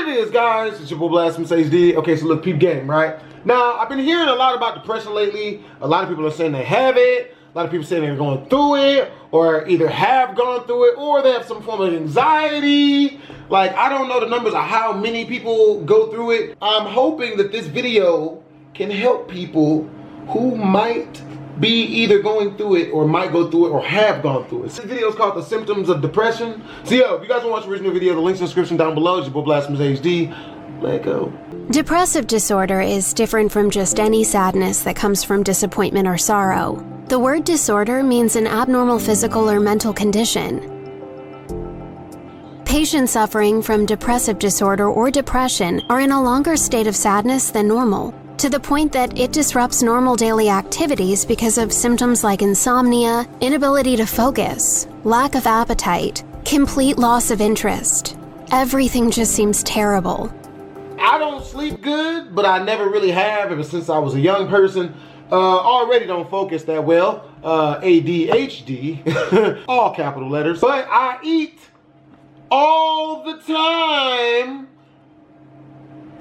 it is, guys? It's your boy Blasphemous HD. Okay, so look, peep game, right? Now, I've been hearing a lot about depression lately. A lot of people are saying they have it. A lot of people saying they're going through it, or either have gone through it, or they have some form of anxiety. Like, I don't know the numbers of how many people go through it. I'm hoping that this video can help people who might be either going through it, or might go through it, or have gone through it. This video is called The Symptoms of Depression. So yo, if you guys want to watch the original video, the link's in the description down below. It's your boy Blasphemous HD. Let go. Depressive disorder is different from just any sadness that comes from disappointment or sorrow. The word disorder means an abnormal physical or mental condition. Patients suffering from depressive disorder or depression are in a longer state of sadness than normal, to the point that it disrupts normal daily activities because of symptoms like insomnia, inability to focus, lack of appetite, complete loss of interest. Everything just seems terrible. I don't sleep good, but I never really have ever since I was a young person. Already don't focus that well. ADHD, all capital letters. But I eat all the time.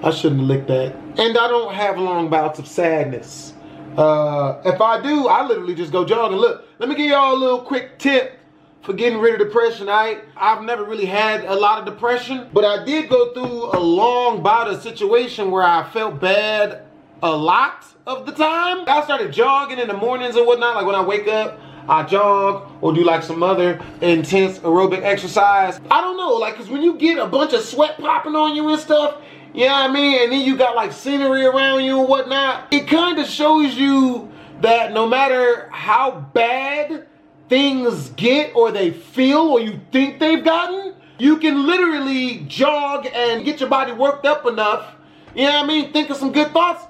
I shouldn't have licked that. And I don't have long bouts of sadness. If I do, I literally just go jogging. Look, let me give y'all a little quick tip for getting rid of depression. I've never really had a lot of depression, but I did go through a long bout of situation where I felt bad a lot of the time. I started jogging in the mornings and whatnot. Like when I wake up, I jog or do like some other intense aerobic exercise. I don't know, like, cause when you get a bunch of sweat popping on you and stuff, you know what I mean? And then you got like scenery around you and whatnot. It kind of shows you that no matter how bad things get or they feel or you think they've gotten, you can literally jog and get your body worked up enough, you know what I mean? Think of some good thoughts,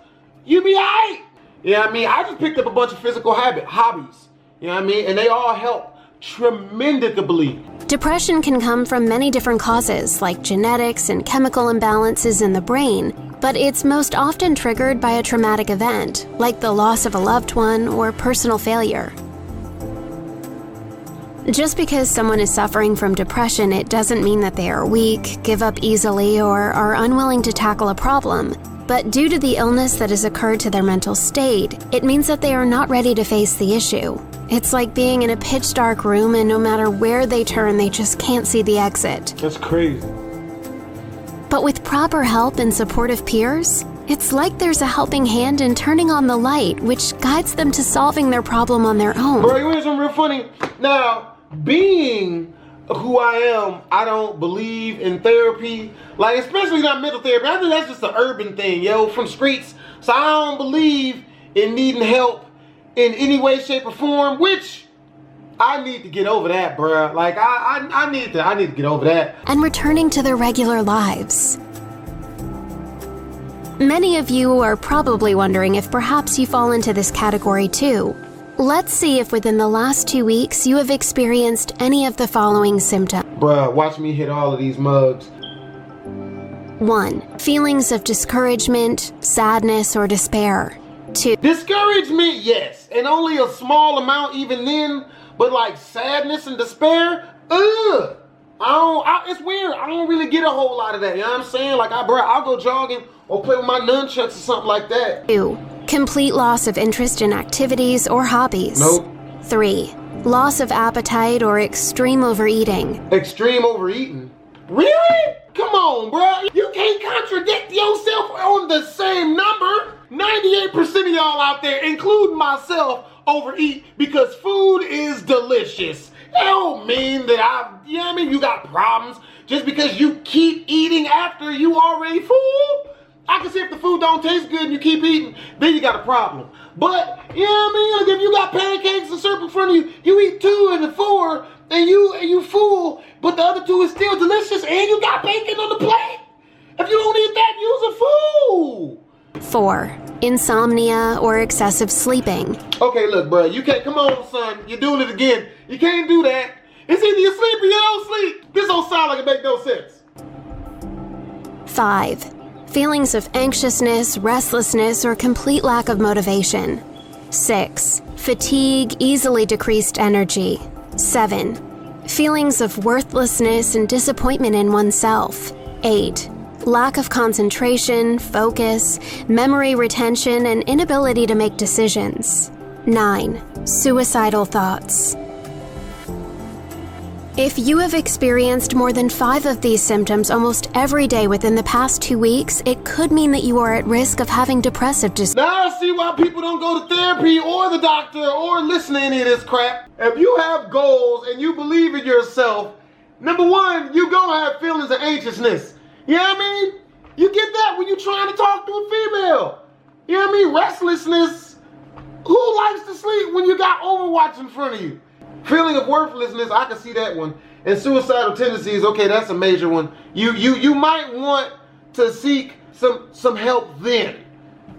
you be alright. You know what I mean? I just picked up a bunch of physical hobbies, you know what I mean? And they all help tremendously. Depression can come from many different causes, like genetics and chemical imbalances in the brain, but it's most often triggered by a traumatic event, like the loss of a loved one or personal failure. Just because someone is suffering from depression, it doesn't mean that they are weak, give up easily, or are unwilling to tackle a problem. But due to the illness that has occurred to their mental state, it means that they are not ready to face the issue. It's like being in a pitch dark room and no matter where they turn, they just can't see the exit. That's crazy. But with proper help and supportive peers, it's like there's a helping hand in turning on the light, which guides them to solving their problem on their own. Bro, you want something real funny? Now, being who I am, I don't believe in therapy. Like, especially not mental therapy. I think that's just an urban thing, yo, from streets. So I don't believe in needing help in any way, shape, or form, which I need to get over that, bruh. Like, I need to get over that. And returning to their regular lives. Many of you are probably wondering if perhaps you fall into this category too. Let's see if within the last 2 weeks you have experienced any of the following symptoms. Bruh, watch me hit all of these mugs. 1. Feelings of discouragement, sadness, or despair. 2. Discouragement, yes, and only a small amount even then, but like sadness and despair, ugh. It's weird. I don't really get a whole lot of that, you know what I'm saying? Like, I'll go jogging or play with my nunchucks or something like that. 2. Complete loss of interest in activities or hobbies. Nope. 3. Loss of appetite or extreme overeating. Extreme overeating? Really? Come on, bro. You can't contradict yourself on the same number. 98% of y'all out there, including myself, overeat because food is delicious. That don't mean that you know what I mean? You got problems just because you keep eating after you already full. I can see if the food don't taste good and you keep eating, then you got a problem. But, you know what I mean? Like if you got pancakes and syrup in front of you, you eat 2 and 4 and you full, but the other 2 is still delicious and you got bacon on the plate. If you don't eat that, use a fool. 4. Insomnia or excessive sleeping. Okay, look, bro, you can't, come on, son, you're doing it again. You can't do that. It's either you sleep or you don't sleep. This don't sound like it make no sense. 5. Feelings of anxiousness, restlessness, or complete lack of motivation. 6. Fatigue, easily decreased energy. 7. Feelings of worthlessness and disappointment in oneself. 8. lack of concentration, focus, memory retention, and inability to make decisions. 9. Suicidal thoughts. If you have experienced more than 5 of these symptoms almost every day within the past 2 weeks, it could mean that you are at risk of having depressive disorder. Now I see why people don't go to therapy or the doctor or listen to any of this crap. If you have goals and you believe in yourself, number one, you're gonna have feelings of anxiousness. You know what I mean? You get that when you're trying to talk to a female. You know what I mean? Restlessness. Who likes to sleep when you got Overwatch in front of you? Feeling of worthlessness, I can see that one. And suicidal tendencies, okay, that's a major one. You might want to seek some help then.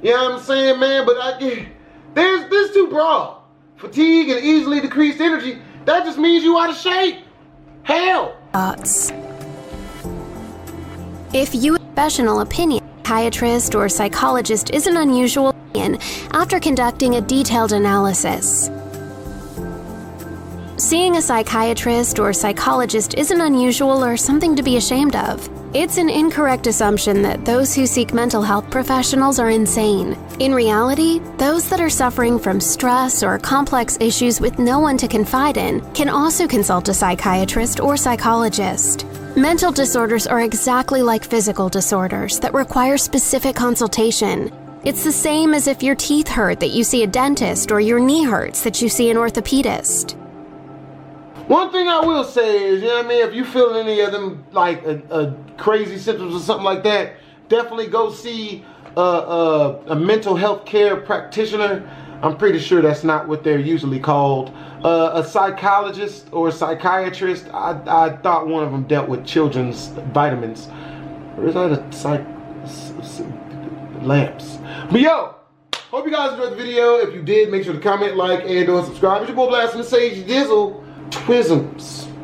You know what I'm saying, man? But this too broad. Fatigue and easily decreased energy, that just means you out of shape. Hell. Thoughts. If you have a professional opinion, a psychiatrist or psychologist is an unusual opinion after conducting a detailed analysis. Seeing a psychiatrist or psychologist isn't unusual or something to be ashamed of. It's an incorrect assumption that those who seek mental health professionals are insane. In reality, those that are suffering from stress or complex issues with no one to confide in can also consult a psychiatrist or psychologist. Mental disorders are exactly like physical disorders that require specific consultation. It's the same as if your teeth hurt that you see a dentist or your knee hurts that you see an orthopedist. One thing I will say is, you know what I mean, if you feel any of them, like crazy symptoms or something like that, definitely go see a mental health care practitioner. I'm pretty sure that's not what they're usually called. A psychologist or a psychiatrist, I thought one of them dealt with children's vitamins. Or is that a lamps? But yo, hope you guys enjoyed the video. If you did, make sure to comment, like, and or subscribe. It's your boy Blast from the Sage Dizzle. Twisms.